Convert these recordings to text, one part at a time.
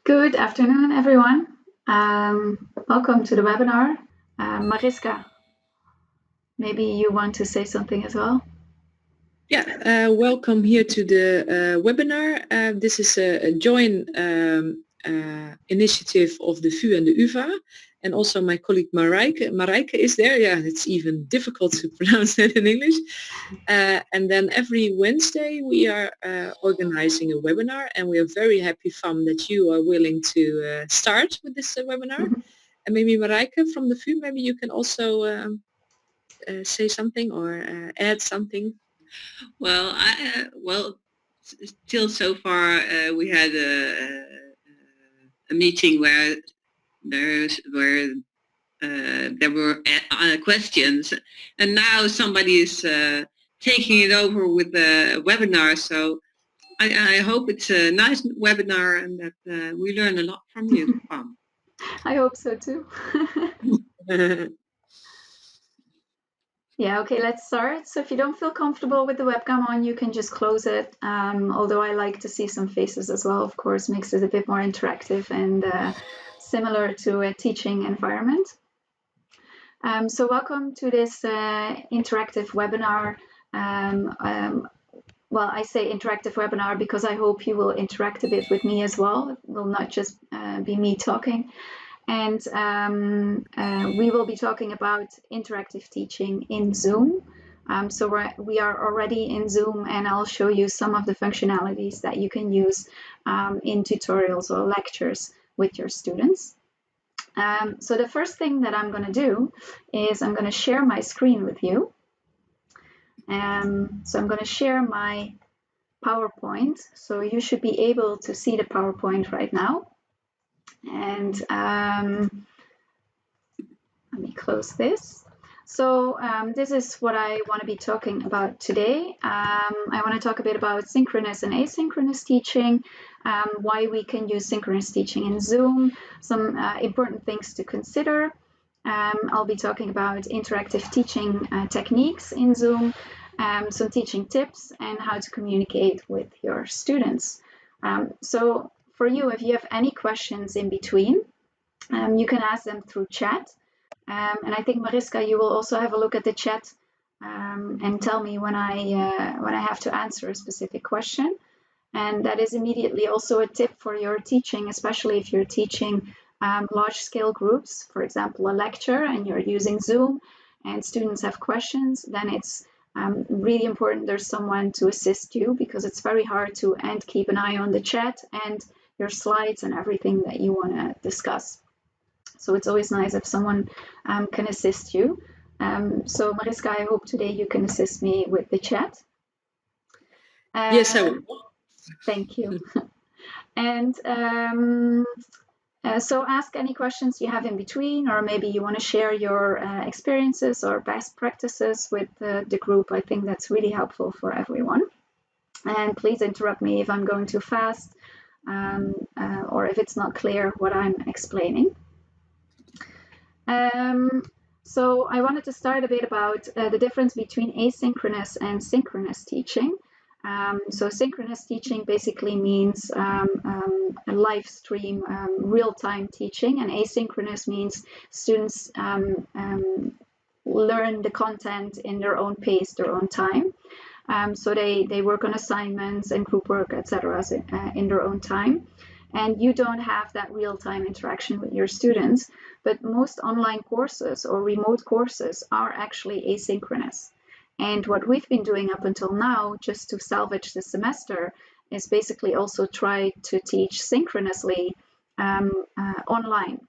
Good afternoon, everyone. Welcome to the webinar. Mariska, maybe you want to say something as well? Yeah, welcome here to the webinar. This is a joint initiative of the VU and the UvA, and also my colleague Marijke is there. Yeah, it's even difficult to pronounce that in English. And then every Wednesday we are organizing a webinar, and we are very happy, Fam, that you are willing to start with this webinar. And maybe Marijke from the VU, maybe you can also say something or add something. Well, till so far we had a meeting where there were questions, and now somebody is taking it over with the webinar. So I hope it's a nice webinar and that we learn a lot from you, Pam. I hope so too. Yeah, okay, let's start. So if you don't feel comfortable with the webcam on, you can just close it. Although I like to see some faces as well, of course, makes it a bit more interactive and similar to a teaching environment. So welcome to this interactive webinar. Well, I say interactive webinar because I hope you will interact a bit with me as well. It will not just be me talking. And we will be talking about interactive teaching in Zoom. So we are already in Zoom, and I'll show you some of the functionalities that you can use in tutorials or lectures with your students. So the first thing that I'm going to do is I'm going to share my screen with you. So I'm going to share my PowerPoint. So you should be able to see the PowerPoint right now. And let me close this. So this is what I want to be talking about today. I want to talk a bit about synchronous and asynchronous teaching, why we can use synchronous teaching in Zoom, some important things to consider. I'll be talking about interactive teaching techniques in Zoom, some teaching tips, and how to communicate with your students. So for you, if you have any questions in between, you can ask them through chat. And I think, Mariska, you will also have a look at the chat and tell me when I have to answer a specific question. And that is immediately also a tip for your teaching, especially if you're teaching large-scale groups, for example, a lecture, and you're using Zoom, and students have questions, then it's really important there's someone to assist you, because it's very hard to keep an eye on the chat and your slides and everything that you want to discuss. So it's always nice if someone can assist you. So Mariska, I hope today you can assist me with the chat. Yes, I will. Thank you. And so ask any questions you have in between, or maybe you want to share your experiences or best practices with the group. I think that's really helpful for everyone. And please interrupt me if I'm going too fast or if it's not clear what I'm explaining. So I wanted to start a bit about the difference between asynchronous and synchronous teaching. So synchronous teaching basically means a live stream, real-time teaching, and asynchronous means students learn the content in their own pace, their own time. So they work on assignments and group work, etc., in their own time. And you don't have that real-time interaction with your students, but most online courses or remote courses are actually asynchronous. And what we've been doing up until now, just to salvage the semester, is basically also try to teach synchronously online.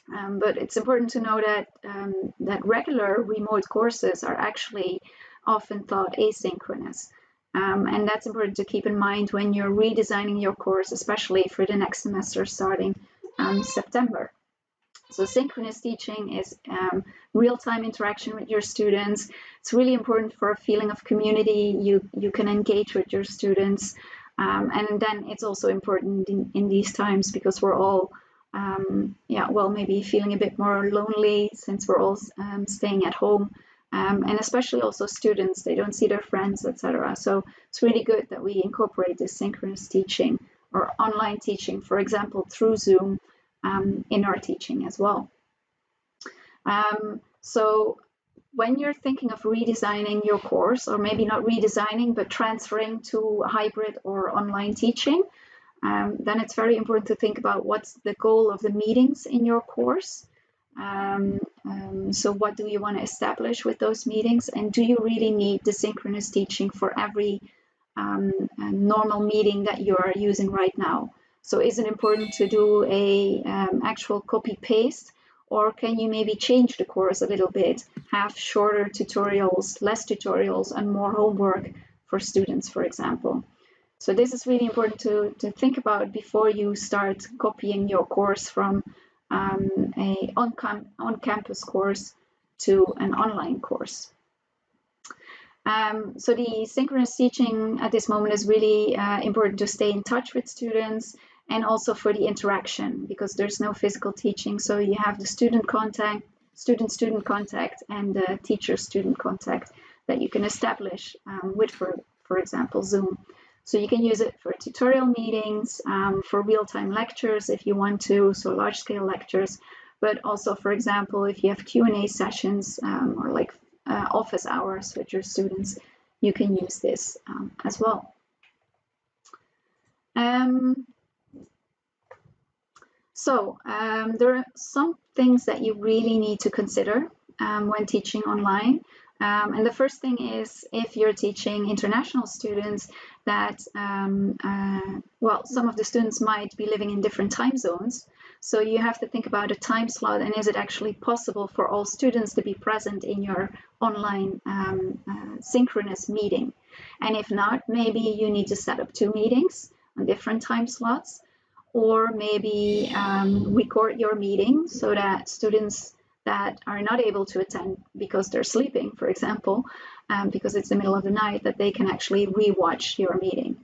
But it's important to know that that regular remote courses are actually often taught asynchronous. And that's important to keep in mind when you're redesigning your course, especially for the next semester starting September. So synchronous teaching is real-time interaction with your students. It's really important for a feeling of community. You can engage with your students. And then it's also important in these times because we're all, maybe feeling a bit more lonely since we're all staying at home. And especially also students, they don't see their friends, etc. So it's really good that we incorporate this synchronous teaching or online teaching, for example, through Zoom in our teaching as well. So when you're thinking of redesigning your course, or maybe not redesigning, but transferring to hybrid or online teaching, then it's very important to think about what's the goal of the meetings in your course. So what do you want to establish with those meetings? And do you really need the synchronous teaching for every normal meeting that you are using right now? So is it important to do a actual copy-paste, or can you maybe change the course a little bit, have shorter tutorials, less tutorials, and more homework for students, for example? So this is really important to think about before you start copying your course from a on-campus course to an online course. So the synchronous teaching at this moment is really important to stay in touch with students, and also for the interaction, because there's no physical teaching. So you have the student contact, student-student contact, and the teacher-student contact that you can establish with, for example, Zoom. So you can use it for tutorial meetings, for real-time lectures if you want to, so large-scale lectures, but also, for example, if you have Q&A sessions or like office hours with your students, you can use this as well. So there are some things that you really need to consider when teaching online. And the first thing is, if you're teaching international students, that, well, some of the students might be living in different time zones. So you have to think about a time slot, and is it actually possible for all students to be present in your online synchronous meeting? And if not, maybe you need to set up 2 meetings on different time slots, or maybe record your meeting so that students that are not able to attend because they're sleeping, for example, because it's the middle of the night, that they can actually rewatch your meeting.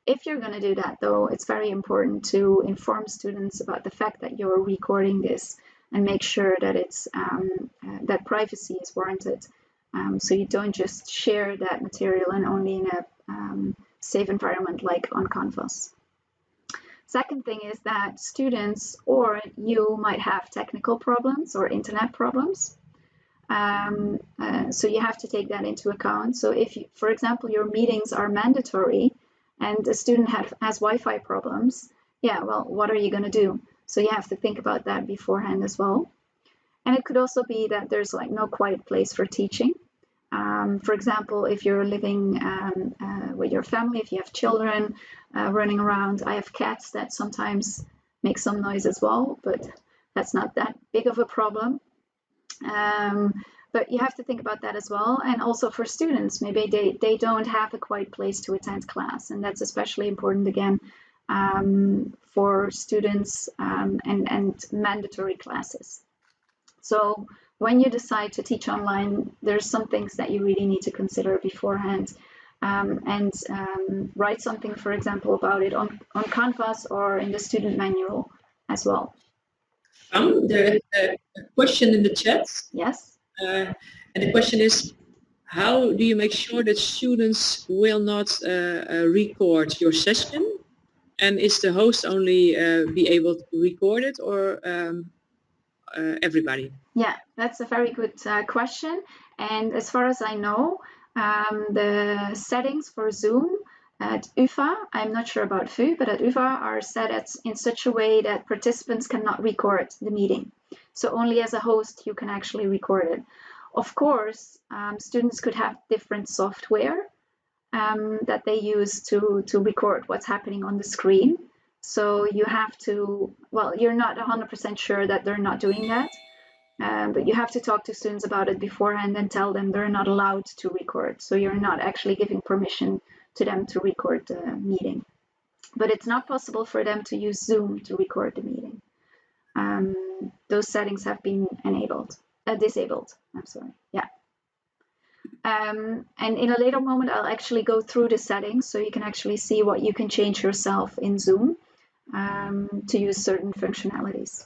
If you're going to do that, though, it's very important to inform students about the fact that you're recording this, and make sure that it's that privacy is warranted. So you don't just share that material and only in a safe environment like on Canvas. Second thing is that students or you might have technical problems or internet problems. So you have to take that into account. So if, you, for example, your meetings are mandatory and a student has Wi-Fi problems, yeah, well, what are you going to do? So you have to think about that beforehand as well. And it could also be that there's like no quiet place for teaching. For example, if you're living with your family, if you have children running around. I have cats that sometimes make some noise as well, but that's not that big of a problem. But you have to think about that as well. And also for students, maybe they don't have a quiet place to attend class. And that's especially important, again, for students and mandatory classes. So when you decide to teach online, there's some things that you really need to consider beforehand, and write something, for example, about it on Canvas or in the student manual as well. There is a question in the chat. Yes. And the question is, how do you make sure that students will not record your session? And is the host only be able to record it, or everybody? Yeah, that's a very good question. And as far as I know, the settings for Zoom at UvA, I'm not sure about VU, but at UvA are set in such a way that participants cannot record the meeting. So only as a host you can actually record it. Of course, students could have different software that they use to record what's happening on the screen. So you have to, well, you're not 100% sure that they're not doing that, but you have to talk to students about it beforehand and tell them they're not allowed to record. So you're not actually giving permission to them to record the meeting. But it's not possible for them to use Zoom to record the meeting. Those settings have been disabled, I'm sorry, yeah. And in a later moment, I'll actually go through the settings so you can actually see what you can change yourself in Zoom to use certain functionalities.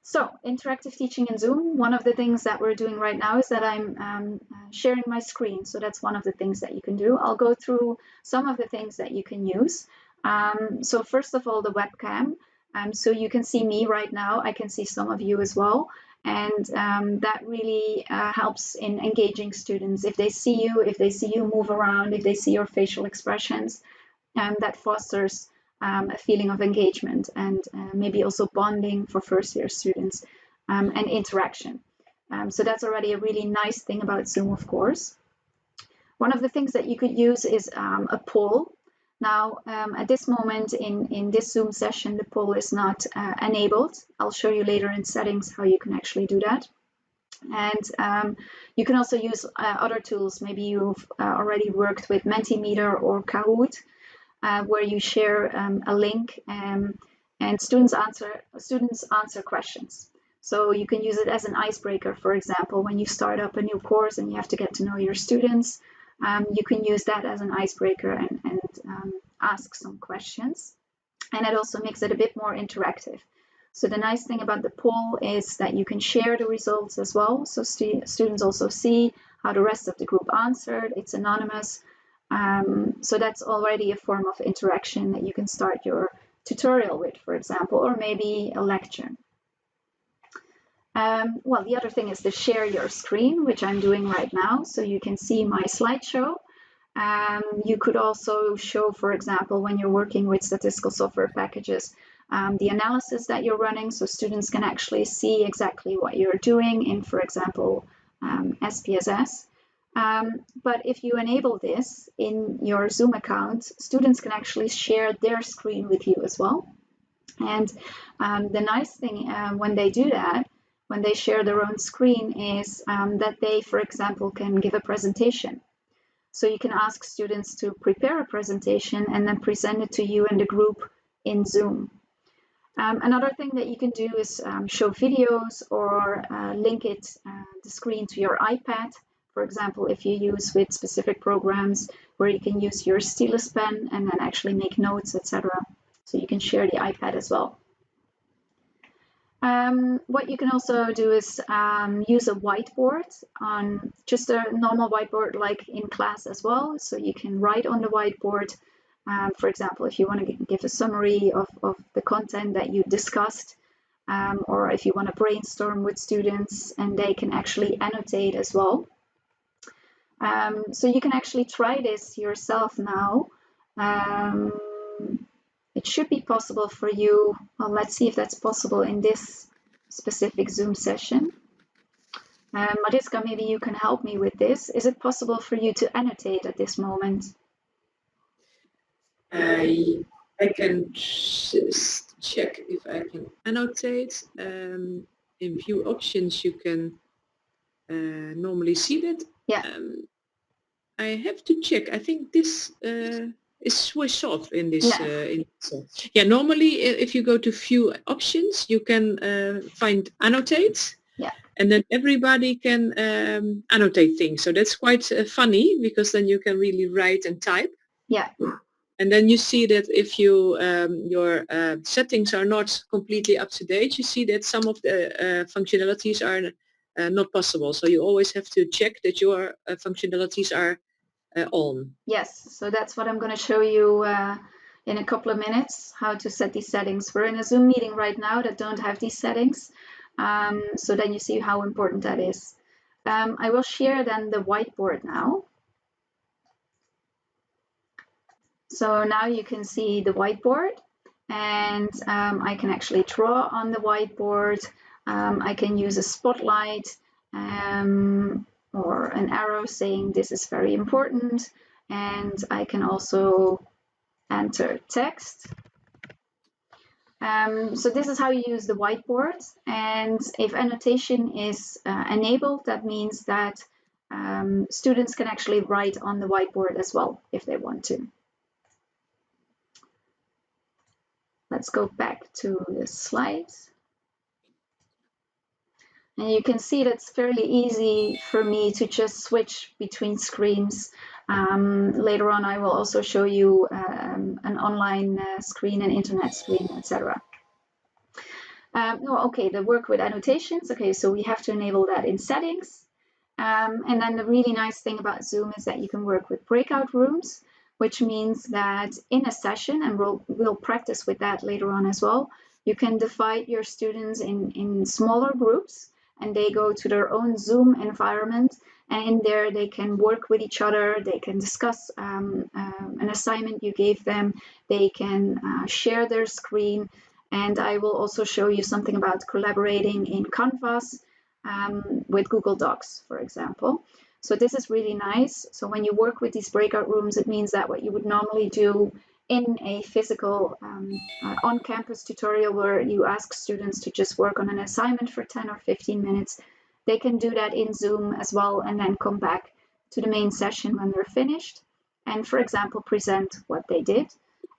So interactive teaching in Zoom, one of the things that we're doing right now is that I'm sharing my screen. So that's one of the things that you can do. I'll go through some of the things that you can use. So first of all, the webcam. So you can see me right now. I can see some of you as well. And that really helps in engaging students. If they see you move around, if they see your facial expressions, that fosters a feeling of engagement and maybe also bonding for first-year students and interaction. So that's already a really nice thing about Zoom, of course. One of the things that you could use is a poll. Now, at this moment in this Zoom session, the poll is not enabled. I'll show you later in settings how you can actually do that. And you can also use other tools. Maybe you've already worked with Mentimeter or Kahoot, where you share a link and students answer questions. So you can use it as an icebreaker, for example, when you start up a new course and you have to get to know your students. You can use that as an icebreaker and ask some questions. And it also makes it a bit more interactive. So the nice thing about the poll is that you can share the results as well. So students also see how the rest of the group answered. It's anonymous. So that's already a form of interaction that you can start your tutorial with, for example, or maybe a lecture. Well, the other thing is to share your screen, which I'm doing right now. So you can see my slideshow. You could also show, for example, when you're working with statistical software packages, the analysis that you're running, so students can actually see exactly what you're doing in, for example, SPSS. But if you enable this in your Zoom account, students can actually share their screen with you as well. And the nice thing when they do that, when they share their own screen, is that they, for example, can give a presentation. So you can ask students to prepare a presentation and then present it to you and the group in Zoom. Another thing that you can do is show videos or link the screen to your iPad. For example, if you use with specific programs where you can use your stylus pen and then actually make notes, etc. So you can share the iPad as well. What you can also do is use a whiteboard on just a normal whiteboard like in class as well. So you can write on the whiteboard. For example, if you want to give a summary of the content that you discussed, or if you want to brainstorm with students and they can actually annotate as well. So you can actually try this yourself now. It should be possible for you. Well, let's see if that's possible in this specific Zoom session. Mariska, maybe you can help me with this. Is it possible for you to annotate at this moment? I can check if I can annotate. In view options, you can normally see that. Yeah. I have to check. I think this is switched off in this. Yeah, normally if you go to view options, you can find annotate. Yeah. And then everybody can annotate things. So that's quite funny because then you can really write and type. Yeah. And then you see that if you your settings are not completely up to date, you see that some of the functionalities are not possible. So you always have to check that your functionalities are on. Yes, so that's what I'm going to show you in a couple of minutes, how to set these settings. We're in a Zoom meeting right now that don't have these settings. So then you see how important that is. I will share then the whiteboard now. So now you can see the whiteboard and I can actually draw on the whiteboard. I can use a spotlight or an arrow saying this is very important. And I can also enter text. So this is how you use the whiteboard. And if annotation is enabled, that means that students can actually write on the whiteboard as well if they want to. Let's go back to the slides. And you can see that it's fairly easy for me to just switch between screens. Later on, I will also show you an online screen, an internet screen, etc. No, okay, the work with annotations. Okay, so we have to enable that in settings. And then the really nice thing about Zoom is that you can work with breakout rooms, which means that in a session, and we'll practice with that later on as well, you can divide your students in smaller groups, and they go to their own Zoom environment, and in there they can work with each other, they can discuss an assignment you gave them, they can share their screen, and I will also show you something about collaborating in Canvas with Google Docs, for example. So this is really nice. So when you work with these breakout rooms, it means that what you would normally do in a physical on-campus tutorial where you ask students to just work on an assignment for 10 or 15 minutes, they can do that in Zoom as well and then come back to the main session when they're finished and, for example, present what they did.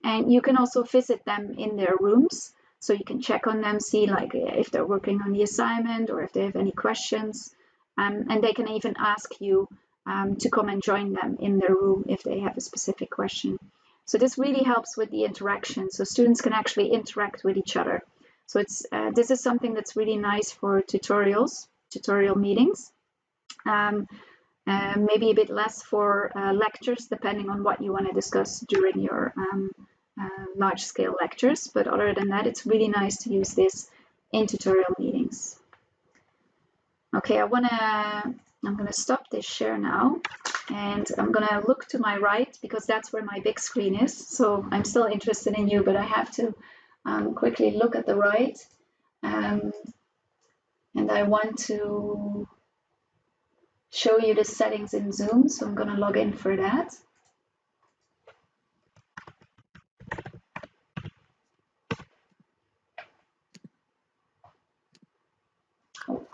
And you can also visit them in their rooms. So you can check on them, see like if they're working on the assignment or if they have any questions. And they can even ask you to come and join them in their room if they have a specific question. So this really helps with the interaction. So students can actually interact with each other. So this is something that's really nice for tutorial meetings. Maybe a bit less for lectures, depending on what you want to discuss during your large-scale lectures. But other than that, it's really nice to use this in tutorial meetings. Okay, I'm gonna stop this share now, and I'm gonna look to my right because that's where my big screen is. So I'm still interested in you, but I have to quickly look at the right, and I want to show you the settings in Zoom. So I'm gonna log in for that. Oh.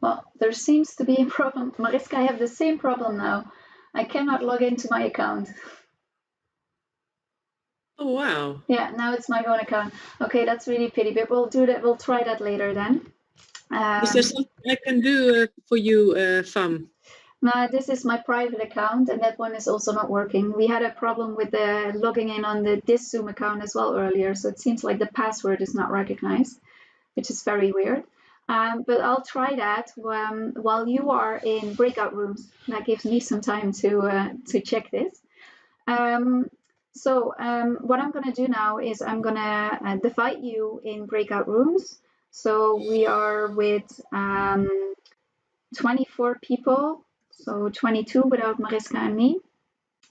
Well, there seems to be a problem. Mariska, I have the same problem now. I cannot log into my account. Oh, wow. Yeah, now it's my own account. Okay, that's really pity, but we'll do that. We'll try that later then. Is there something I can do for you, Fam? No, this is my private account, and that one is also not working. We had a problem with the logging in on this Zoom account as well earlier, so it seems like the password is not recognized, which is very weird. But I'll try that while you are in breakout rooms. That gives me some time to check this. So what I'm going to do now is I'm going to divide you in breakout rooms. So we are with 24 people, so 22 without Mariska and me.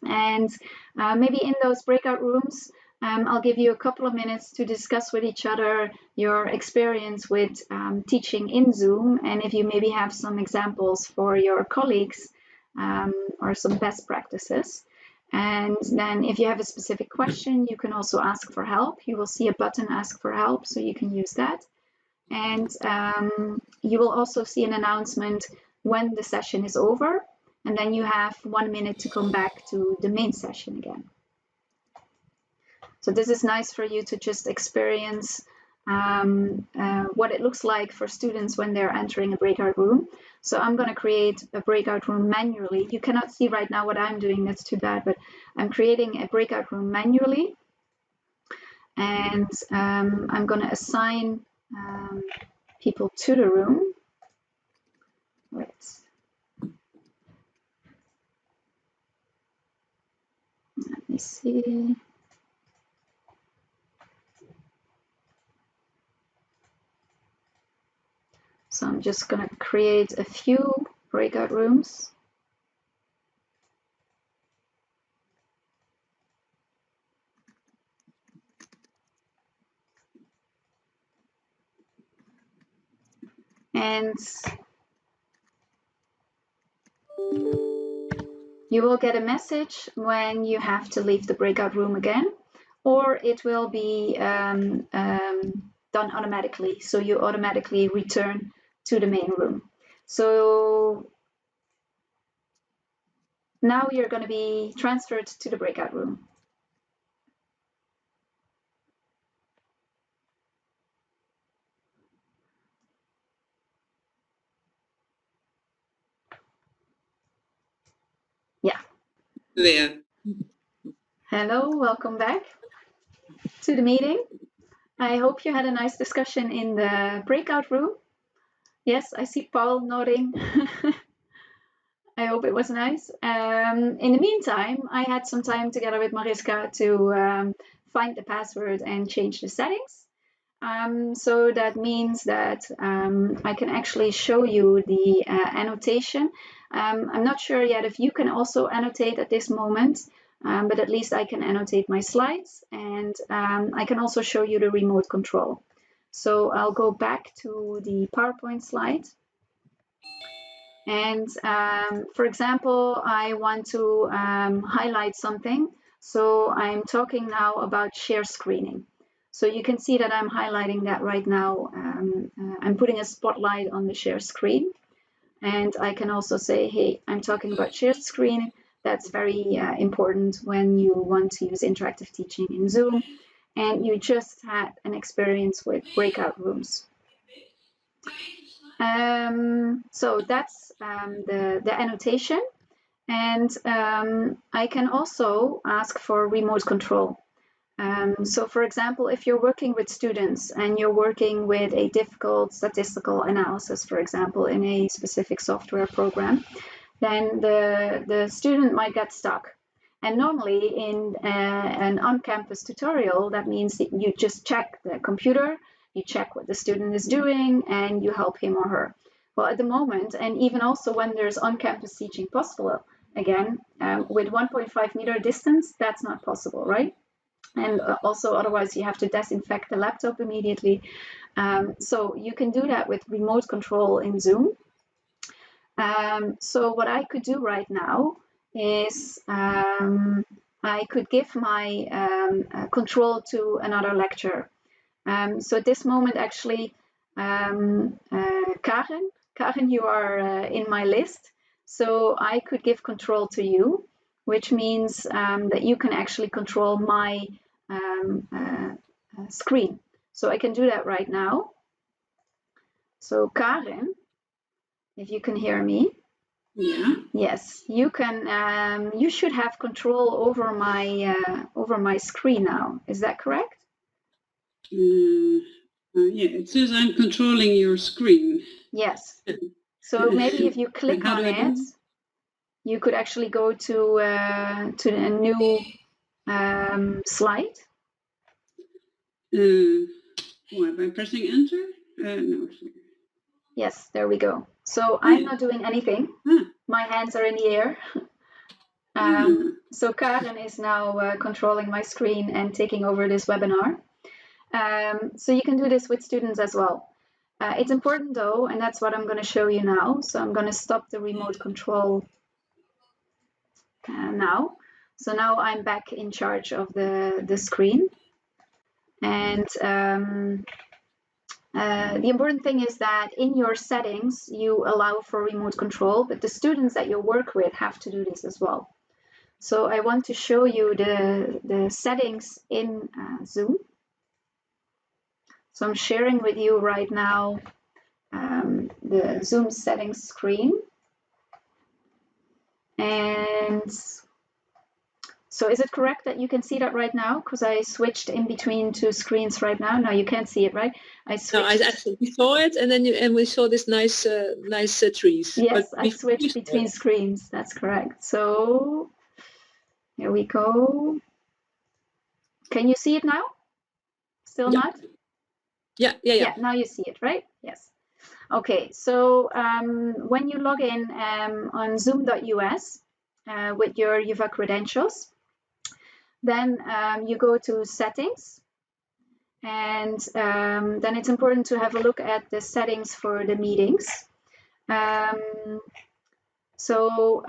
And maybe in those breakout rooms, I'll give you a couple of minutes to discuss with each other your experience with teaching in Zoom, and if you maybe have some examples for your colleagues or some best practices. And then if you have a specific question, you can also ask for help. You will see a button, ask for help, so you can use that. And you will also see an announcement when the session is over, and then you have 1 minute to come back to the main session again. So this is nice for you to just experience what it looks like for students when they're entering a breakout room. So I'm going to create a breakout room manually. You cannot see right now what I'm doing, that's too bad, but I'm creating a breakout room manually. And I'm going to assign people to the room. Wait. Let me see. So I'm just going to create a few breakout rooms. And you will get a message when you have to leave the breakout room again, or it will be done automatically. So you automatically return to the main room. So now you're going to be transferred to the breakout room. There. Hello, welcome back to the meeting. I hope you had a nice discussion in the breakout room. Yes, I see Paul nodding. I hope it was nice. In the meantime, I had some time together with Mariska to find the password and change the settings. So that means that I can actually show you the annotation. I'm not sure yet if you can also annotate at this moment, but at least I can annotate my slides, and I can also show you the remote control. So I'll go back to the PowerPoint slide. And for example, I want to highlight something. So I'm talking now about share screening. So you can see that I'm highlighting that right now. I'm putting a spotlight on the share screen. And I can also say, hey, I'm talking about shared screen. That's very important when you want to use interactive teaching in Zoom and you just had an experience with breakout rooms. So that's the annotation. And I can also ask for remote control. So for example, if you're working with students and you're working with a difficult statistical analysis, for example, in a specific software program, then the student might get stuck. And normally in an on-campus tutorial, that means that you just check the computer, you check what the student is doing, and you help him or her. Well, at the moment, and even also when there's on-campus teaching possible, again, with 1.5 meter distance, that's not possible, right? And also otherwise you have to disinfect the laptop immediately. So you can do that with remote control in Zoom. So what I could do right now is I could give my control to another lecturer. So at this moment, actually, Karen, you are in my list. So I could give control to you, which means that you can actually control my screen. So I can do that right now. So Karen, if you can hear me. Yeah. Yes, you can. You should have control over my screen now. Is that correct? Yeah, it says I'm controlling your screen. Yes. So maybe if you click on it, you could actually go to a new slide. By pressing enter? No. Yes, there we go. So I'm not doing anything. My hands are in the air. So Karen is now controlling my screen and taking over this webinar. So you can do this with students as well. It's important though, and that's what I'm going to show you now. So I'm going to stop the remote control now. So now I'm back in charge of the screen. And the important thing is that in your settings, you allow for remote control, but the students that you work with have to do this as well. So I want to show you the settings in Zoom. So I'm sharing with you right now the Zoom settings screen. And so is it correct that you can see that right now? Because I switched in between two screens right now. No, you can't see it, right? I actually saw it, and then we saw this nice trees. Yes, I switched between screens. That's correct. So here we go. Can you see it now? Still not? Yeah. Now you see it, right? Yes. Okay, so when you log in on zoom.us with your UVA credentials, then you go to settings, and then it's important to have a look at the settings for the meetings. So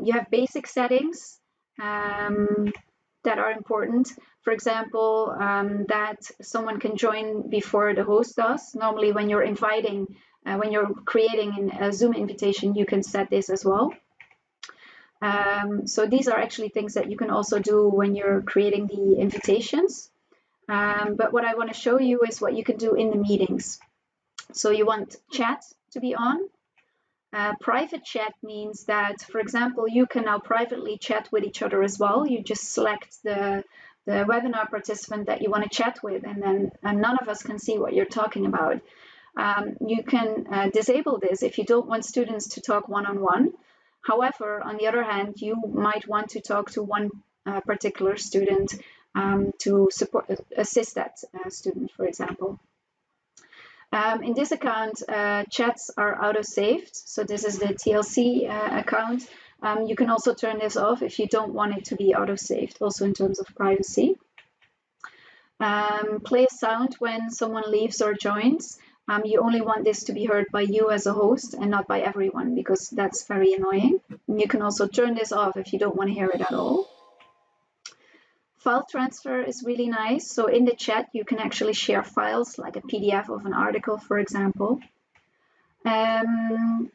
you have basic settings that are important. For example, that someone can join before the host does. Normally when you're inviting, when you're creating a Zoom invitation, you can set this as well. So these are actually things that you can also do when you're creating the invitations. But what I want to show you is what you can do in the meetings. So you want chat to be on. Private chat means that, for example, you can now privately chat with each other as well. You just select the webinar participant that you want to chat with, and then none of us can see what you're talking about. You can disable this if you don't want students to talk one-on-one. However, on the other hand, you might want to talk to one particular student to assist that student, for example. In this account, chats are auto-saved. So this is the TLC account. You can also turn this off if you don't want it to be auto-saved, also in terms of privacy. Play a sound when someone leaves or joins. You only want this to be heard by you as a host and not by everyone, because that's very annoying. And you can also turn this off if you don't want to hear it at all. File transfer is really nice. So in the chat, you can actually share files, like a PDF of an article, for example. Well,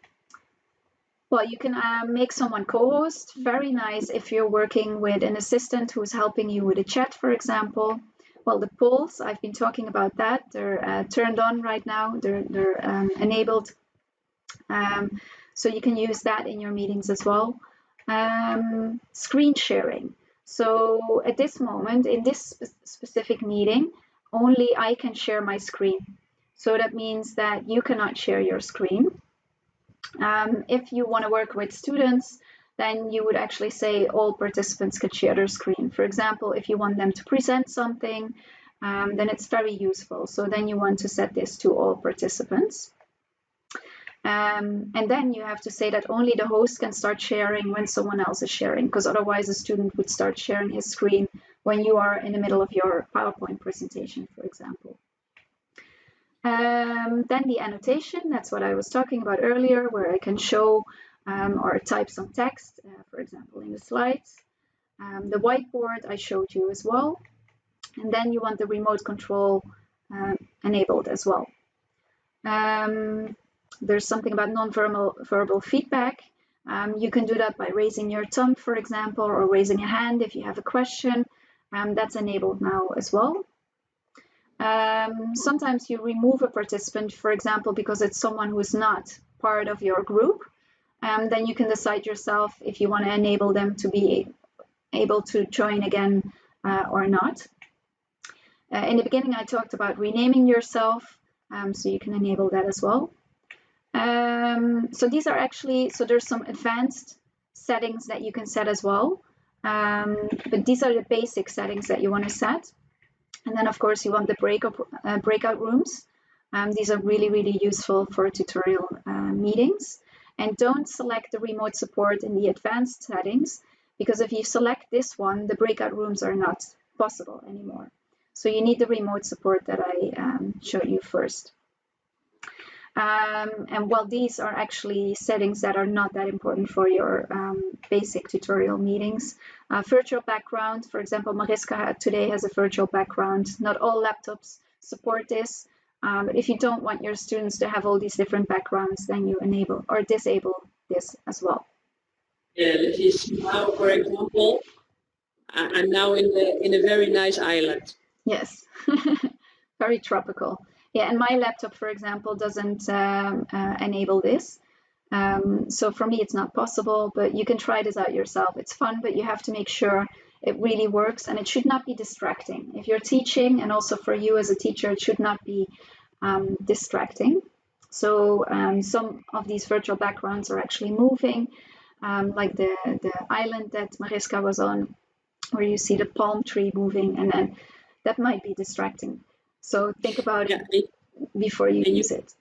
you can make someone co-host. Very nice if you're working with an assistant who's helping you with a chat, for example. Well, the polls, I've been talking about that. They're turned on right now. They're enabled. So you can use that in your meetings as well. Screen sharing. So at this moment, in this specific meeting, only I can share my screen. So that means that you cannot share your screen. If you want to work with students, then you would actually say all participants can share their screen. For example, if you want them to present something, then it's very useful. So then you want to set this to all participants. And then you have to say that only the host can start sharing when someone else is sharing, because otherwise a student would start sharing his screen when you are in the middle of your PowerPoint presentation, for example. Then the annotation, that's what I was talking about earlier, where I can show or type some text, for example, in the slides. The whiteboard I showed you as well. And then you want the remote control enabled as well. There's something about non-verbal feedback. You can do that by raising your thumb, for example, or raising a hand if you have a question. That's enabled now as well. Sometimes you remove a participant, for example, because it's someone who is not part of your group. Then you can decide yourself if you want to enable them to be able to join again or not. In the beginning, I talked about renaming yourself, so you can enable that as well. So these are actually, so there's some advanced settings that you can set as well. But these are the basic settings that you want to set. And then, of course, you want the breakout rooms. These are really, really useful for tutorial meetings. And don't select the remote support in the advanced settings, because if you select this one, the breakout rooms are not possible anymore. So you need the remote support that I showed you first. And while these are actually settings that are not that important for your basic tutorial meetings. Virtual background, for example, Mariska today has a virtual background. Not all laptops support this. But if you don't want your students to have all these different backgrounds, then you enable or disable this as well. Yeah, this is now, for example, I'm now in a very nice island. Yes, very tropical. Yeah, and my laptop, for example, doesn't enable this. So for me, it's not possible, but you can try this out yourself. It's fun, but you have to make sure it really works, and it should not be distracting. If you're teaching, and also for you as a teacher, it should not be distracting. So some of these virtual backgrounds are actually moving, like the island that Mariska was on, where you see the palm tree moving, and then that might be distracting. So think about it before you use it.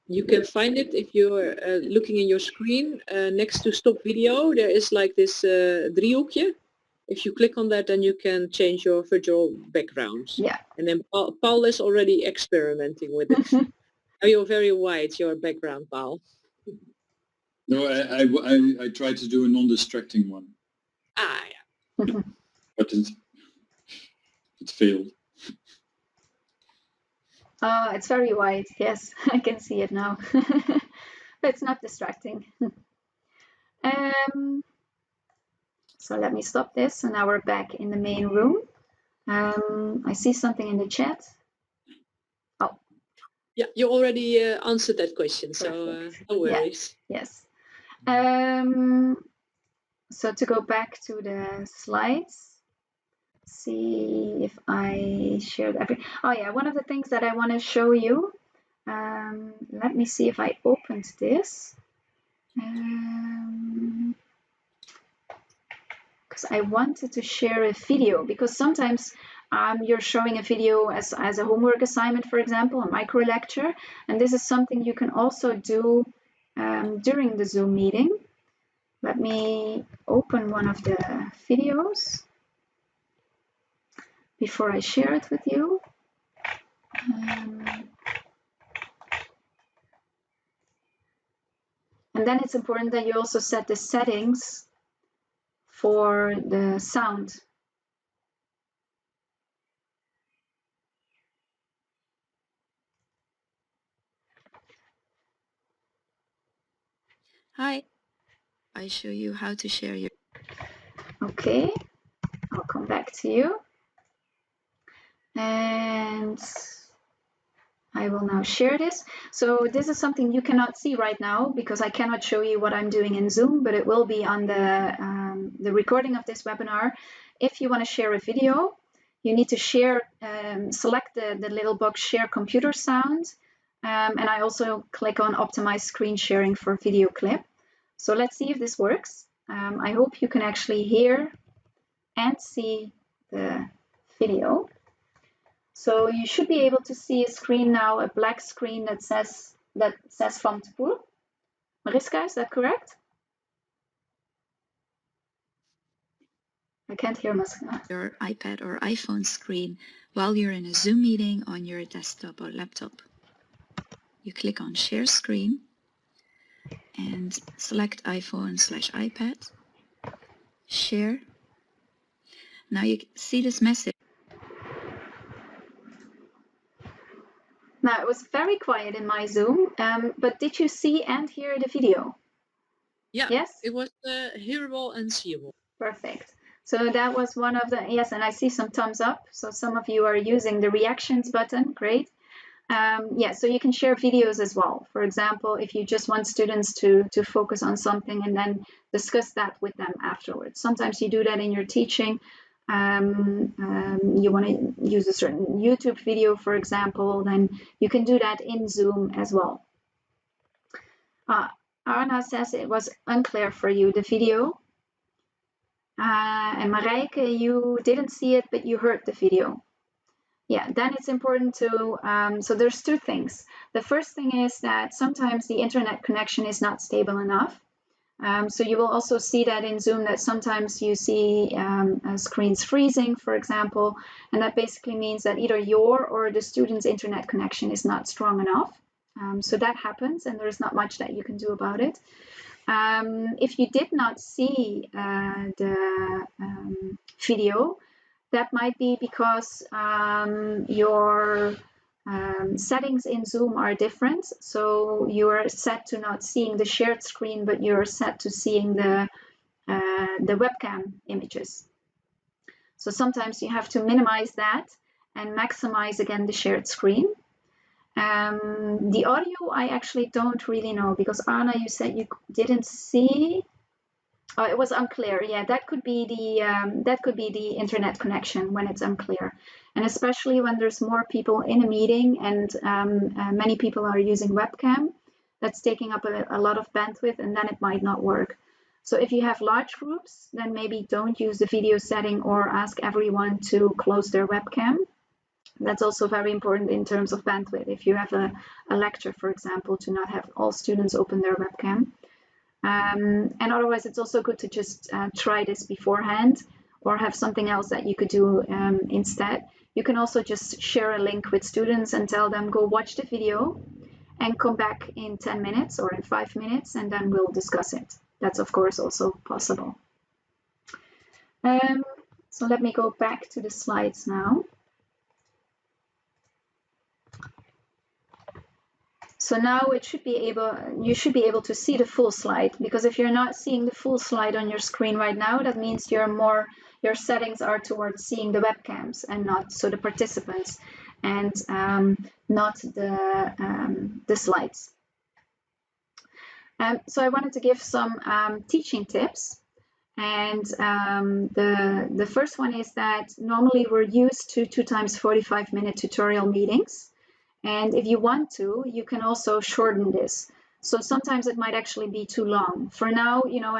You can find it if you're looking in your screen. Next to stop video, there is like this driehoekje. If you click on that, then you can change your virtual background. Yeah. And then Paul is already experimenting with it. Now you're very white, your background, Paul. No, I tried to do a non-distracting one. Ah, yeah. But it failed. Oh, it's very white. Yes, I can see it now. But it's not distracting. So let me stop this. So now we're back in the main room. I see something in the chat. Oh, Yeah, you already answered that question, so no worries. Yeah. Yes. So to go back to the slides, see if I shared everything. Oh yeah, one of the things that I want to show you, let me see if I opened this. Because I wanted to share a video, because sometimes you're showing a video as a homework assignment, for example, a micro lecture, and this is something you can also do during the Zoom meeting. Let me open one of the videos before I share it with you. And then it's important that you also set the settings for the sound. Hi, I show you how to share your... Okay, I'll come back to you. And I will now share this. So this is something you cannot see right now because I cannot show you what I'm doing in Zoom, but it will be on the recording of this webinar. If you want to share a video, you need to share, select the little box Share Computer Sound. And I also click on Optimize Screen Sharing for Video Clip. So let's see if this works. I hope you can actually hear and see the video. So you should be able to see a screen now, a black screen that says Van de Poel. Mariska, is that correct? I can't hear Mariska. Your iPad or iPhone screen while you're in a Zoom meeting on your desktop or laptop. You click on Share Screen and select iPhone/iPad. Share. Now you see this message. Now it was very quiet in my Zoom, but did you see and hear the video? Yeah, yes? It was hearable and seeable. Perfect. So that was one of the, yes, and I see some thumbs up. So some of you are using the reactions button, great. Yeah, so you can share videos as well. For example, if you just want students to focus on something and then discuss that with them afterwards. Sometimes you do that in your teaching. You want to use a certain YouTube video, for example, then you can do that in Zoom as well. Arna says it was unclear for you, the video. And Marijke, you didn't see it, but you heard the video. Yeah, then it's important to, so there's two things. The first thing is that sometimes the internet connection is not stable enough. So you will also see that in Zoom that sometimes you see screens freezing, for example, and that basically means that either your or the student's internet connection is not strong enough. So that happens and there's not much that you can do about it. If you did not see the video, that might be because your settings in Zoom are different. So you are set to not seeing the shared screen, but you're set to seeing the webcam images. So sometimes you have to minimize that and maximize again the shared screen. The audio I actually don't really know because Anna, you said you didn't see. Oh, it was unclear. Yeah, that could be the internet connection when it's unclear, and especially when there's more people in a meeting and many people are using webcam, that's taking up a lot of bandwidth, and then it might not work. So if you have large groups, then maybe don't use the video setting or ask everyone to close their webcam. That's also very important in terms of bandwidth. If you have a lecture, for example, to not have all students open their webcam. And otherwise, it's also good to just try this beforehand or have something else that you could do instead. You can also just share a link with students and tell them, go watch the video and come back in 10 minutes or in 5 minutes, and then we'll discuss it. That's, of course, also possible. So let me go back to the slides now. So now you should be able to see the full slide, because if you're not seeing the full slide on your screen right now, that means you're your settings are towards seeing the webcams and not so the participants and not the slides. So I wanted to give some teaching tips. And the first one is that normally we're used to 2 times 45-minute tutorial meetings. And if you want to, you can also shorten this. So sometimes it might actually be too long. For now, you know,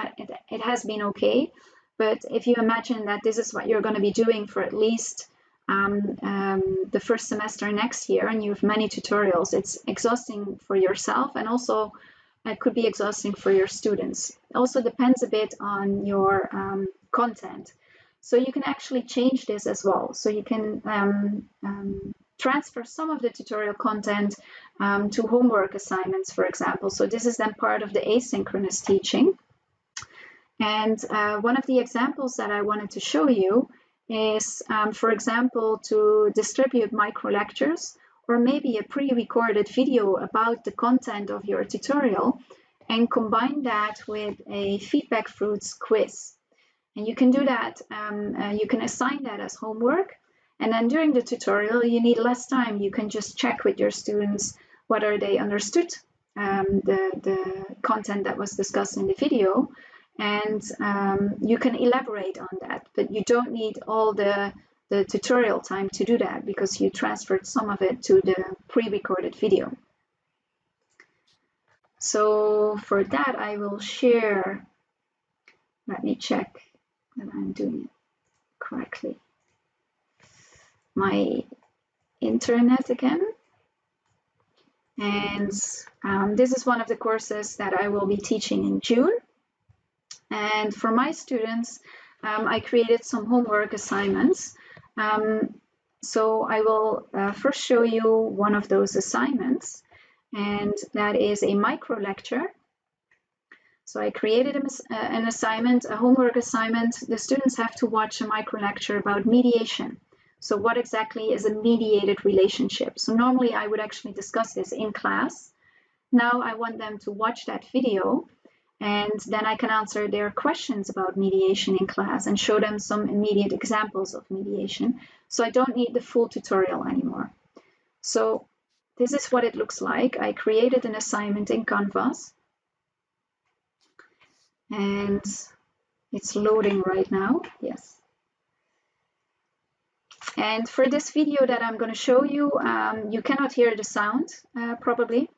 it has been okay. But if you imagine that this is what you're going to be doing for at least the first semester next year, and you have many tutorials, it's exhausting for yourself, and also it could be exhausting for your students. It also depends a bit on your content. So you can actually change this as well. So you can transfer some of the tutorial content to homework assignments, for example. So this is then part of the asynchronous teaching. And one of the examples that I wanted to show you is, for example, to distribute micro lectures or maybe a pre-recorded video about the content of your tutorial and combine that with a feedback fruits quiz. And you can do that, you can assign that as homework. And then during the tutorial, you need less time. You can just check with your students whether they understood the content that was discussed in the video. And you can elaborate on that, but you don't need all the tutorial time to do that because you transferred some of it to the pre-recorded video. So for that, I will share, let me check that I'm doing it correctly, my internet again. And this is one of the courses that I will be teaching in June. And for my students, I created some homework assignments. So I will first show you one of those assignments, and that is a micro lecture. So I created an assignment, a homework assignment. The students have to watch a micro lecture about mediation. So what exactly is a mediated relationship? So normally I would actually discuss this in class. Now I want them to watch that video, and then I can answer their questions about mediation in class and show them some immediate examples of mediation. So I don't need the full tutorial anymore. So this is what it looks like. I created an assignment in Canvas, and it's loading right now. Yes. And for this video that I'm going to show you, you cannot hear the sound probably.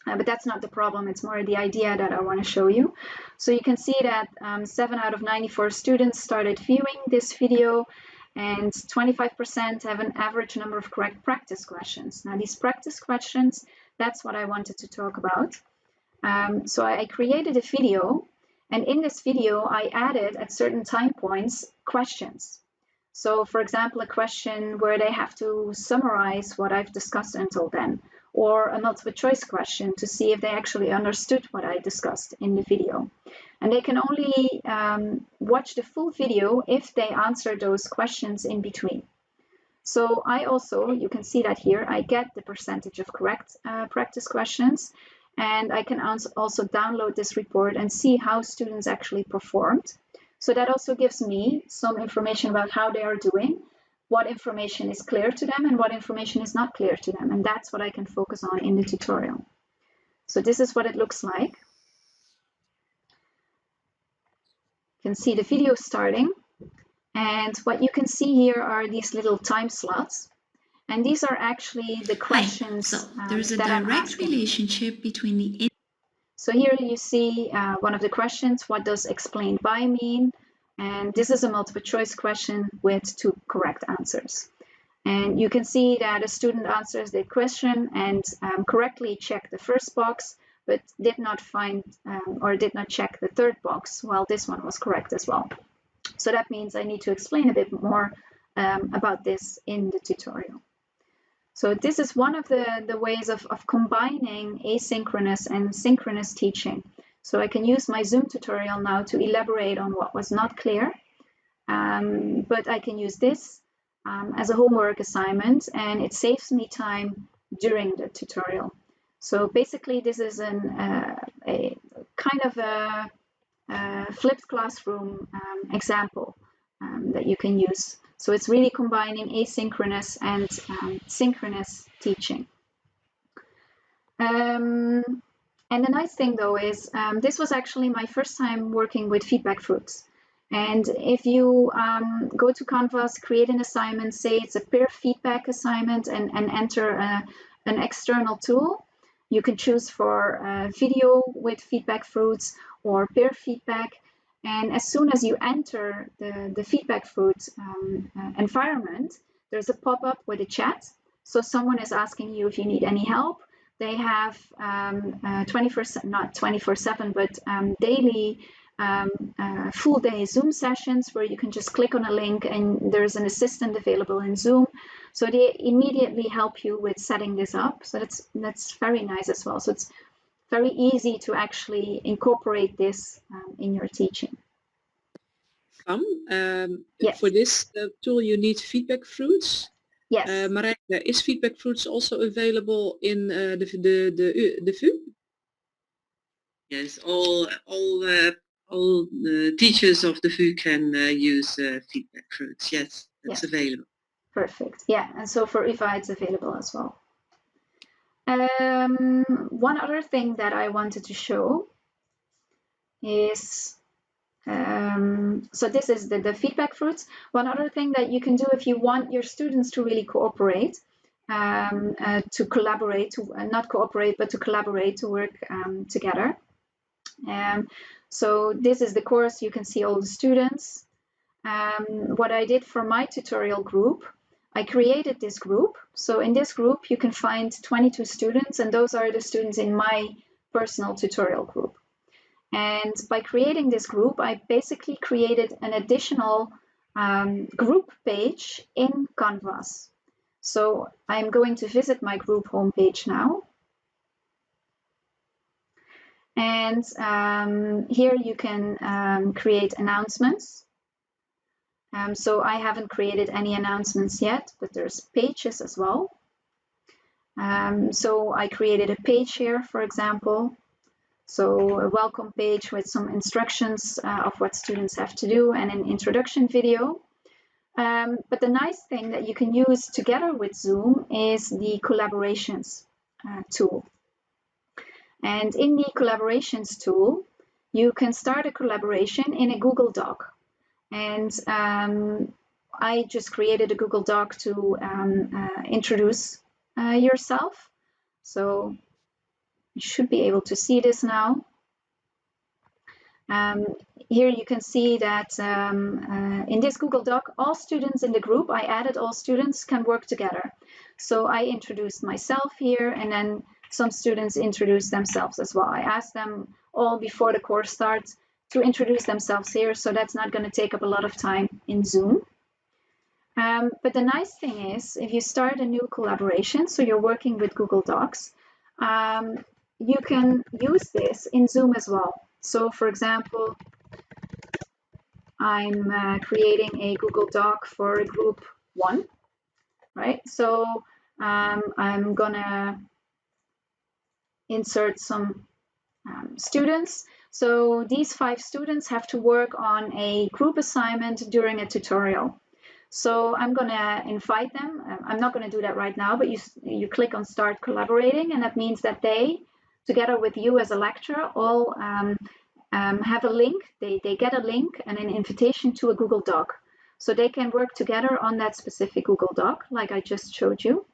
But that's not the problem, it's more the idea that I want to show you. So you can see that 7 out of 94 students started viewing this video, and 25% have an average number of correct practice questions. Now these practice questions, that's what I wanted to talk about. So I created a video, and in this video I added at certain time points questions. So for example, a question where they have to summarize what I've discussed until then, or a multiple choice question to see if they actually understood what I discussed in the video. And they can only watch the full video if they answer those questions in between. So I also, you can see that here, I get the percentage of correct practice questions, and I can also download this report and see how students actually performed. So that also gives me some information about how they are doing, what information is clear to them and what information is not clear to them. And that's what I can focus on in the tutorial. So this is what it looks like. You can see the video starting. And what you can see here are these little time slots. And these are actually the questions. So there's a direct relationship between the... So here you see one of the questions, what does explained by mean? And this is a multiple choice question with 2 correct answers. And you can see that a student answers the question and correctly checked the first box, but did not find or did not check the 3rd box, while this one was correct as well. So that means I need to explain a bit more about this in the tutorial. So this is one of the ways of combining asynchronous and synchronous teaching. So I can use my Zoom tutorial now to elaborate on what was not clear, but I can use this as a homework assignment, and it saves me time during the tutorial. So basically this is a kind of a flipped classroom example that you can use. So it's really combining asynchronous and synchronous teaching. And the nice thing though is this was actually my first time working with feedback fruits. And if you go to Canvas, create an assignment, say it's a peer feedback assignment, and enter an external tool, you can choose for video with feedback fruits or peer feedback. And as soon as you enter the feedback fruit environment, there's a pop-up with a chat. So someone is asking you if you need any help. They have 24/7, but daily full day Zoom sessions where you can just click on a link and there's an assistant available in Zoom. So they immediately help you with setting this up. So that's very nice as well. So it's very easy to actually incorporate this in your teaching. Yes. For this tool you need feedback fruits. Yes. Marijke, is feedback fruits also available in the VU? Yes, all teachers of the VU can use feedback fruits. Yes, it's available. Perfect. Yeah, and so for UvA it's available as well. One other thing that I wanted to show is, so this is the feedback fruits. One other thing that you can do if you want your students to really cooperate, to collaborate, not cooperate, but to collaborate, to work together. So this is the course, you can see all the students. What I did for my tutorial group, I created this group. So in this group, you can find 22 students, and those are the students in my personal tutorial group. And by creating this group, I basically created an additional group page in Canvas. So I'm going to visit my group homepage now. And here you can create announcements. So I haven't created any announcements yet, but there's pages as well. So I created a page here, for example. So a welcome page with some instructions of what students have to do and an introduction video. But the nice thing that you can use together with Zoom is the collaborations tool. And in the collaborations tool, you can start a collaboration in a Google Doc. And I just created a Google Doc to introduce yourself. So you should be able to see this now. Here you can see that in this Google Doc, all students in the group, I added all students can work together. So I introduced myself here, and then some students introduced themselves as well. I asked them all before the course starts to introduce themselves here, so that's not going to take up a lot of time in Zoom. But the nice thing is, if you start a new collaboration, so you're working with Google Docs, you can use this in Zoom as well. So for example, I'm creating a Google Doc for group 1, right? So I'm gonna insert some students. So these 5 students have to work on a group assignment during a tutorial. So I'm gonna invite them. I'm not gonna do that right now, but you click on Start Collaborating, and that means that they, together with you as a lecturer, all have a link. They get a link and an invitation to a Google Doc. So they can work together on that specific Google Doc, like I just showed you.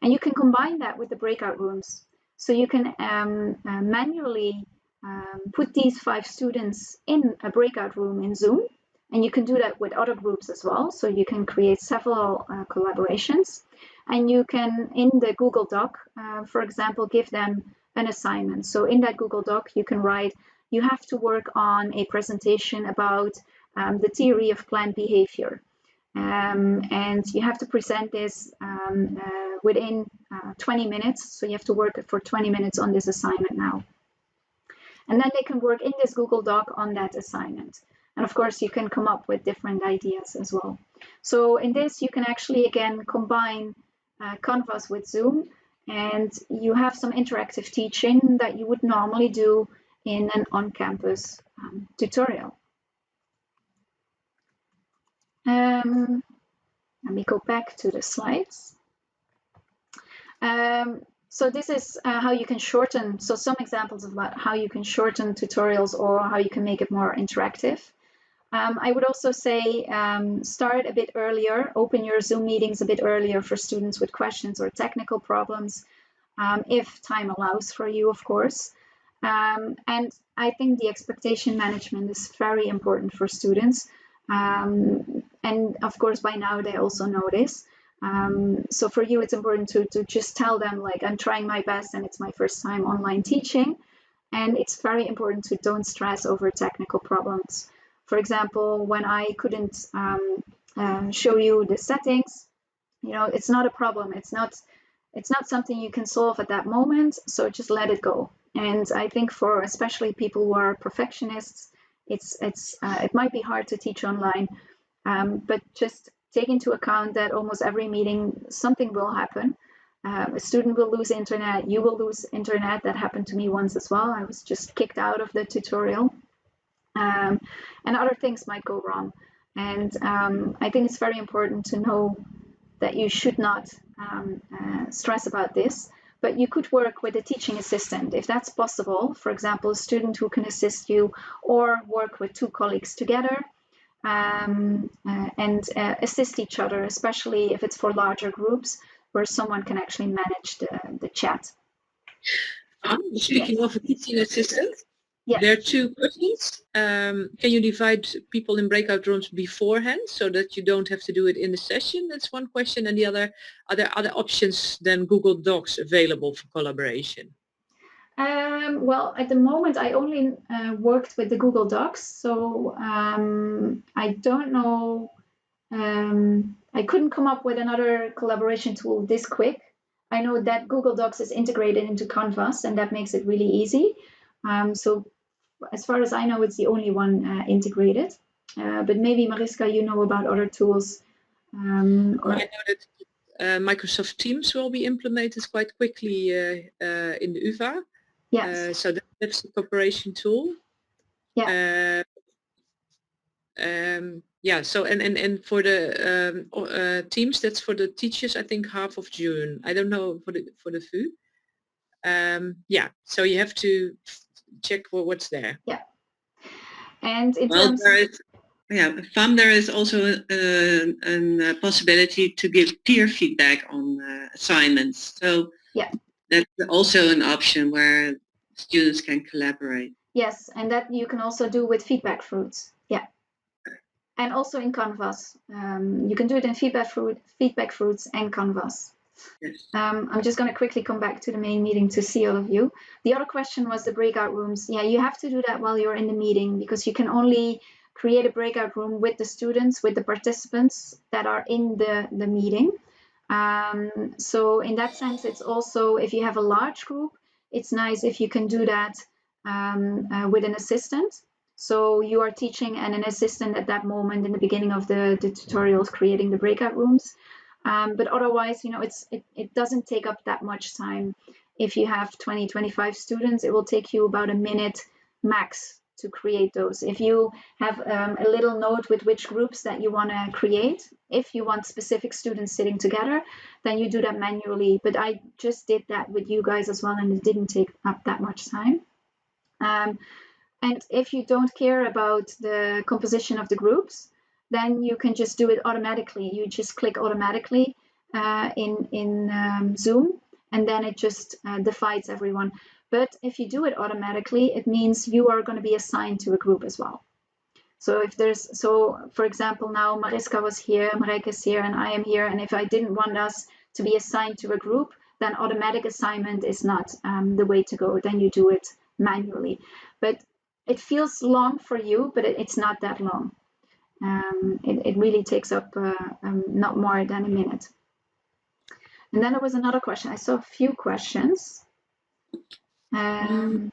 And you can combine that with the breakout rooms. So you can manually put these 5 students in a breakout room in Zoom. And you can do that with other groups as well. So you can create several collaborations. And you can, in the Google Doc, for example, give them an assignment. So in that Google Doc, you can write, you have to work on a presentation about the theory of planned behavior. And you have to present this within 20 minutes. So you have to work for 20 minutes on this assignment now. And then they can work in this Google Doc on that assignment. And of course, you can come up with different ideas as well. So in this, you can actually, again, combine Canvas with Zoom, and you have some interactive teaching that you would normally do in an on-campus tutorial. Let me go back to the slides. So this is how you can shorten, so some examples about how you can shorten tutorials or how you can make it more interactive. I would also say start a bit earlier, open your Zoom meetings a bit earlier for students with questions or technical problems, if time allows for you, of course. And I think the expectation management is very important for students. And of course, by now they also know this. So for you, it's important to just tell them, like, I'm trying my best and it's my first time online teaching. And it's very important to don't stress over technical problems. For example, when I couldn't show you the settings, you know, it's not a problem. It's not something you can solve at that moment. So just let it go. And I think for especially people who are perfectionists, it might be hard to teach online, but just take into account that almost every meeting something will happen. A student will lose internet, you will lose internet. That happened to me once as well. I was just kicked out of the tutorial, and other things might go wrong. And I think it's very important to know that you should not stress about this, but you could work with a teaching assistant if that's possible. For example, a student who can assist you, or work with two colleagues together and assist each other, especially if it's for larger groups where someone can actually manage the chat. Speaking of a teaching assistant, Yes. there are two questions. Can you divide people in breakout rooms beforehand so that you don't have to do it in the session? That's one question. And the other, are there other options than Google Docs available for collaboration? Well, at the moment, I only worked with the Google Docs, so I don't know. I couldn't come up with another collaboration tool this quick. I know that Google Docs is integrated into Canvas, and that makes it really easy. So as far as I know, it's the only one integrated. But maybe, Mariska, you know about other tools. I know that Microsoft Teams will be implemented quite quickly in the UvA. Yes. So that's the cooperation tool. Yeah. Yeah. So and for the Teams, that's for the teachers. I think half of June. I don't know for the VU. Yeah. So you have to check what's there. Yeah. And in well, terms there is also a possibility to give peer feedback on assignments. So yeah, that's also an option where students can collaborate. Yes, and that you can also do with feedback fruits. Yeah. And also in Canvas. You can do it in feedback fruits and Canvas. Yes. I'm just going to quickly come back to the main meeting to see all of you. The other question was the breakout rooms. Yeah, you have to do that while you're in the meeting, because you can only create a breakout room with the students, with the participants that are in the meeting. So in that sense, it's also, if you have a large group, it's nice if you can do that with an assistant. So you are teaching and an assistant at that moment in the beginning of the tutorials creating the breakout rooms. But otherwise, you know, it doesn't take up that much time. If you have 20, 25 students, it will take you about a minute max to create those. If you have a little note with which groups that you want to create, if you want specific students sitting together, then you do that manually. But I just did that with you guys as well, and it didn't take up that much time. And if you don't care about the composition of the groups, then you can just do it automatically. You just click automatically in Zoom, and then it just divides everyone. But if you do it automatically, it means you are going to be assigned to a group as well. So for example, now Mariska was here, Marijke is here, and I am here. And if I didn't want us to be assigned to a group, then automatic assignment is not the way to go. Then you do it manually. But it feels long for you, but it's not that long. It really takes up not more than a minute. And then there was another question. I saw a few questions. Oh,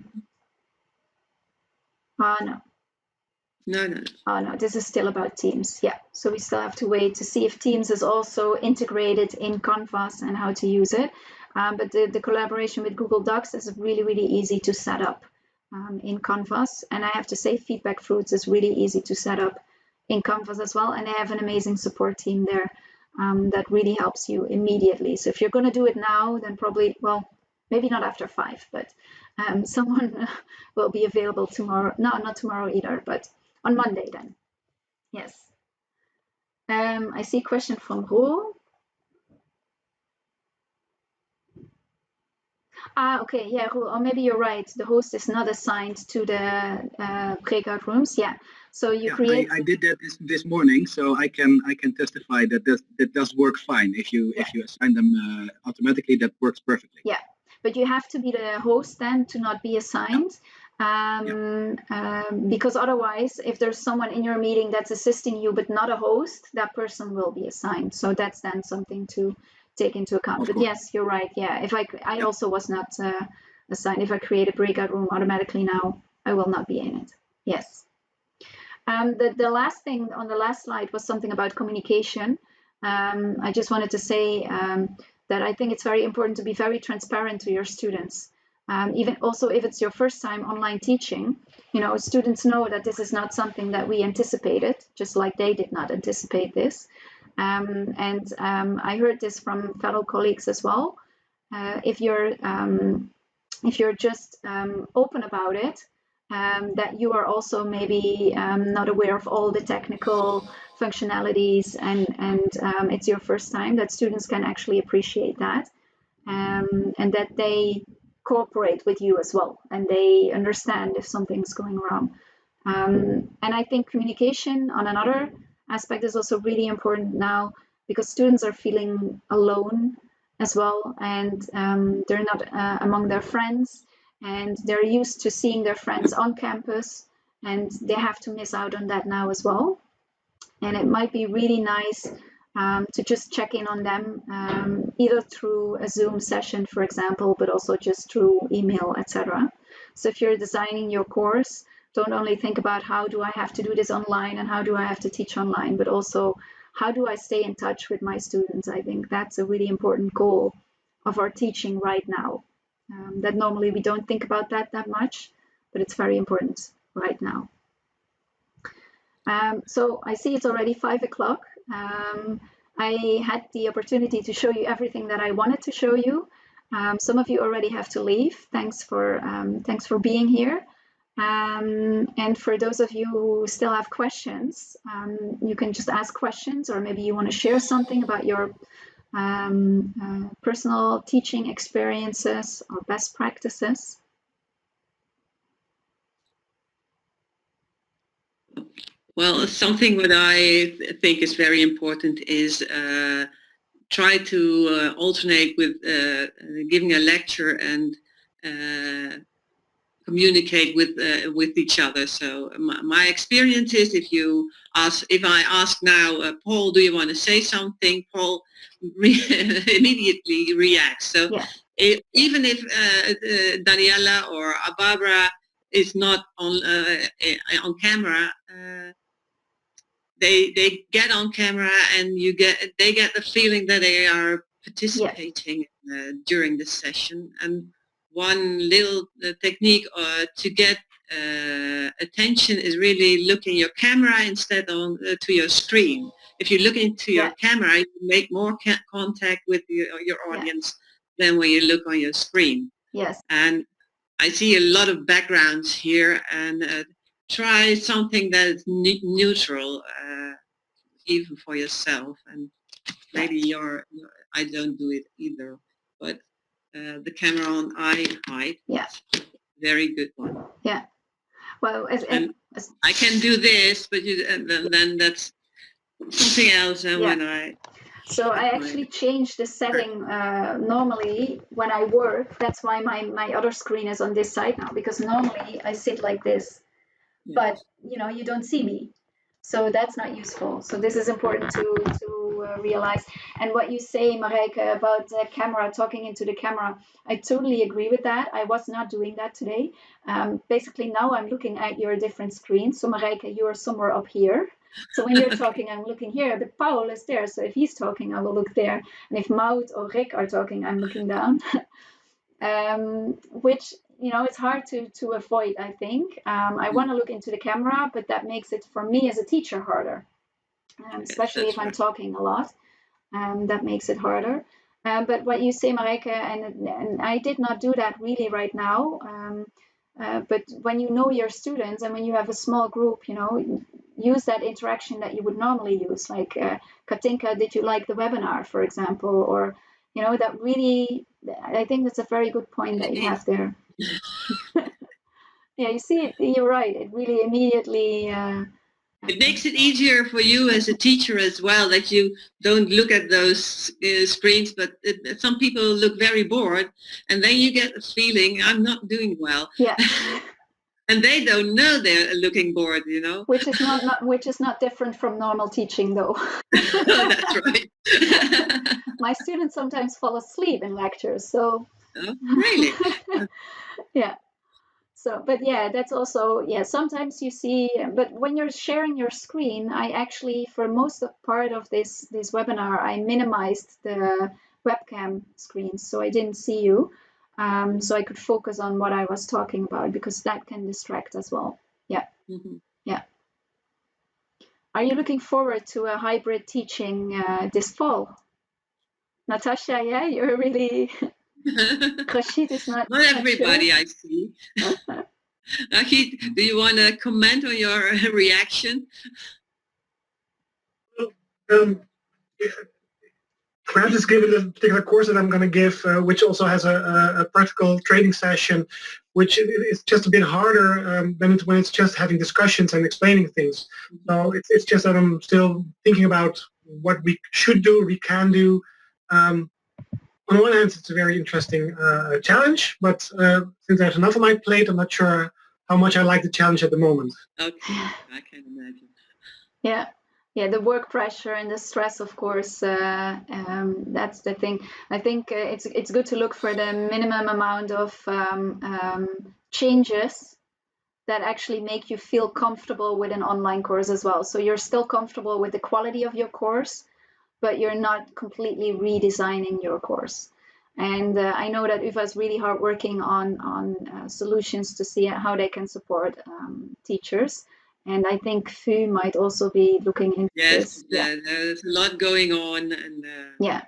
no. No. Oh, no, this is still about Teams. Yeah, so we still have to wait to see if Teams is also integrated in Canvas and how to use it. But the collaboration with Google Docs is really, really easy to set up in Canvas. And I have to say, Feedback Fruits is really easy to set up in Canvas as well, and they have an amazing support team there that really helps you immediately. So if you're going to do it now, then probably, well, maybe not after 5, but someone will be available tomorrow. No, not tomorrow either, but on Monday then. Yes. I see a question from Roel. Okay, yeah, Roel, or maybe you're right. The host is not assigned to the breakout rooms. Yeah, so you create. I did that this morning, so I can testify that that does work fine. If you assign them automatically, that works perfectly. Yeah, but you have to be the host then to not be assigned. Because otherwise, if there's someone in your meeting that's assisting you but not a host, that person will be assigned. So that's then something to take into account. But yes, you're right. Yeah, if I also was not assigned. If I create a breakout room automatically now, I will not be in it. Yes. The last thing on the last slide was something about communication. I just wanted to say that I think it's very important to be very transparent to your students. Even also if it's your first time online teaching, students know that this is not something that we anticipated, just like they did not anticipate this. I heard this from fellow colleagues as well. If you're just open about it, that you are also maybe not aware of all the technical functionalities, and it's your first time, that students can actually appreciate that, and that they cooperate with you as well, and they understand if something's going wrong. And I think communication on another aspect is also really important now, because students are feeling alone as well, and they're not among their friends, and they're used to seeing their friends on campus, and they have to miss out on that now as well. And it might be really nice to just check in on them, either through a Zoom session, for example, but also just through email, etc. So if you're designing your course, don't only think about how do I have to do this online and how do I have to teach online, but also how do I stay in touch with my students. I think that's a really important goal of our teaching right now. That normally we don't think about that much, but it's very important right now. So I see it's already 5 o'clock. I had the opportunity to show you everything that I wanted to show you. Some of you already have to leave. Thanks for being here. And for those of you who still have questions, you can just ask questions, or maybe you want to share something about your personal teaching experiences or best practices. Well, something that I think is very important is try to alternate with giving a lecture and communicate with each other. So my experience is, if I ask now, Paul, do you want to say something? Paul immediately reacts. So even if Daniela or Barbara is not on camera, they get on camera, and they get the feeling that they are participating during the session. And one little technique to get attention is really looking your camera instead to your screen. If you look into your camera, you make more contact with your audience than when you look on your screen. Yes. And I see a lot of backgrounds here, and try something that is neutral, even for yourself. And maybe I don't do it either, but the camera on eye height, very good one. Yeah. Well, I can do this, but then that's something else. And So I actually changed the setting. Normally when I work, that's why my other screen is on this side now, because normally I sit like this, but you don't see me. So that's not useful. So this is important to realize. And what you say, Marijke, about the camera, talking into the camera, I totally agree with that. I was not doing that today. Basically now I'm looking at your different screens. So Marijke, you are somewhere up here. So when you're talking, I'm looking here, but Paul is there. So if he's talking, I will look there. And if Maud or Rick are talking, I'm looking down. Which it's hard to avoid, I think. I want to look into the camera, but that makes it, for me as a teacher, harder, especially Yes, if I'm right. talking a lot. That makes it harder. But what you say, Marijke, and I did not do that really right now. But when you know your students and when you have a small group, use that interaction that you would normally use. Like, Katinka, did you like the webinar, for example? Or, that really, I think that's a very good point that you have there. Yeah, you see, you're right. It really immediately... It makes it easier for you as a teacher as well, that you don't look at those screens, but some people look very bored, and then you get a feeling, I'm not doing well. Yeah. And they don't know they're looking bored, Which is not different from normal teaching, though. That's right. My students sometimes fall asleep in lectures, so... Oh, really? Yeah. So, but yeah, that's also, sometimes you see, but when you're sharing your screen, I actually, for most of part of this webinar, I minimized the webcam screen, so I didn't see you. So I could focus on what I was talking about, because that can distract as well. Yeah. Mm-hmm. Yeah. Are you looking forward to a hybrid teaching this fall? Natasha, yeah, you're really... Rashid is not everybody, sure. I see. Rashid, do you want to comment on your reaction? Perhaps it's given a particular course that I'm going to give, which also has a practical training session, which is just a bit harder than when it's just having discussions and explaining things. So it's just that I'm still thinking about what we should do, we can do. On the one hand, it's a very interesting challenge, but since there's enough on my plate, I'm not sure how much I like the challenge at the moment. Okay, I can imagine. Yeah, the work pressure and the stress, of course, that's the thing. I think it's good to look for the minimum amount of changes that actually make you feel comfortable with an online course as well. So you're still comfortable with the quality of your course, but you're not completely redesigning your course. And I know that UvA is really hard working on solutions to see how they can support teachers. And I think FU might also be looking into this. Yes, there's a lot going on. And yeah.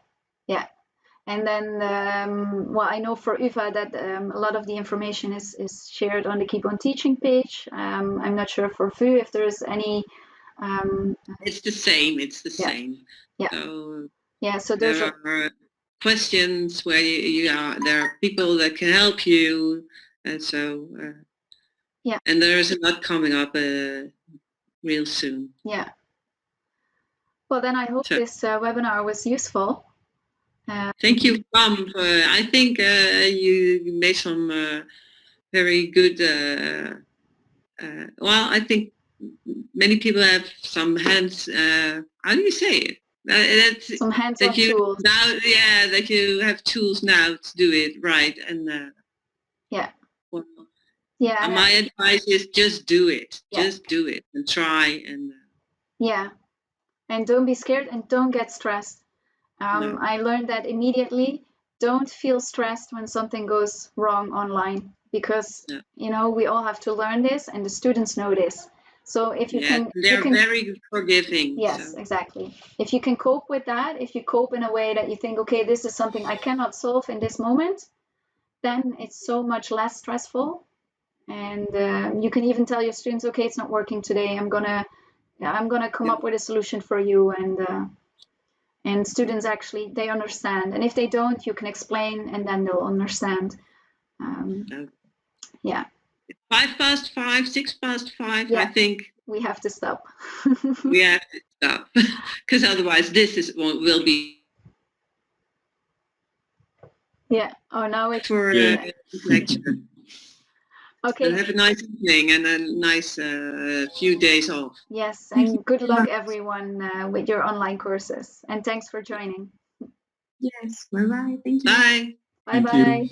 And then, I know for UvA that a lot of the information is shared on the Keep on Teaching page. I'm not sure for FU if there's any... it's the same. It's the same. Yeah. So there are questions where there are people that can help you, and so and there's a lot coming up real soon. Yeah. Well, then I hope this webinar was useful. Thank you, Pam. I think you made some very good. I think many people have some hands. How do you say it? That's some hands-on tools. Now, that you have tools now to do it right. And my advice is just do it. Yeah. Just do it and try. And and don't be scared and don't get stressed. No. I learned that immediately. Don't feel stressed when something goes wrong online, because we all have to learn this, and the students know this. So if you can... They're very forgiving. Yes, exactly. If you can cope with that, if you cope in a way that you think, okay, this is something I cannot solve in this moment, then it's so much less stressful. And you can even tell your students, okay, it's not working today. I'm gonna come up with a solution for you. And students actually, they understand. And if they don't, you can explain, and then they'll understand. 5:05, 6:05, I think. We have to stop. We have to stop, because otherwise this will be... Yeah. Oh, now it's... For lecture. Okay. So have a nice evening and a nice few days off. Yes, and good luck everyone with your online courses. And thanks for joining. Yes, bye-bye. Thank you. Bye. Bye-bye.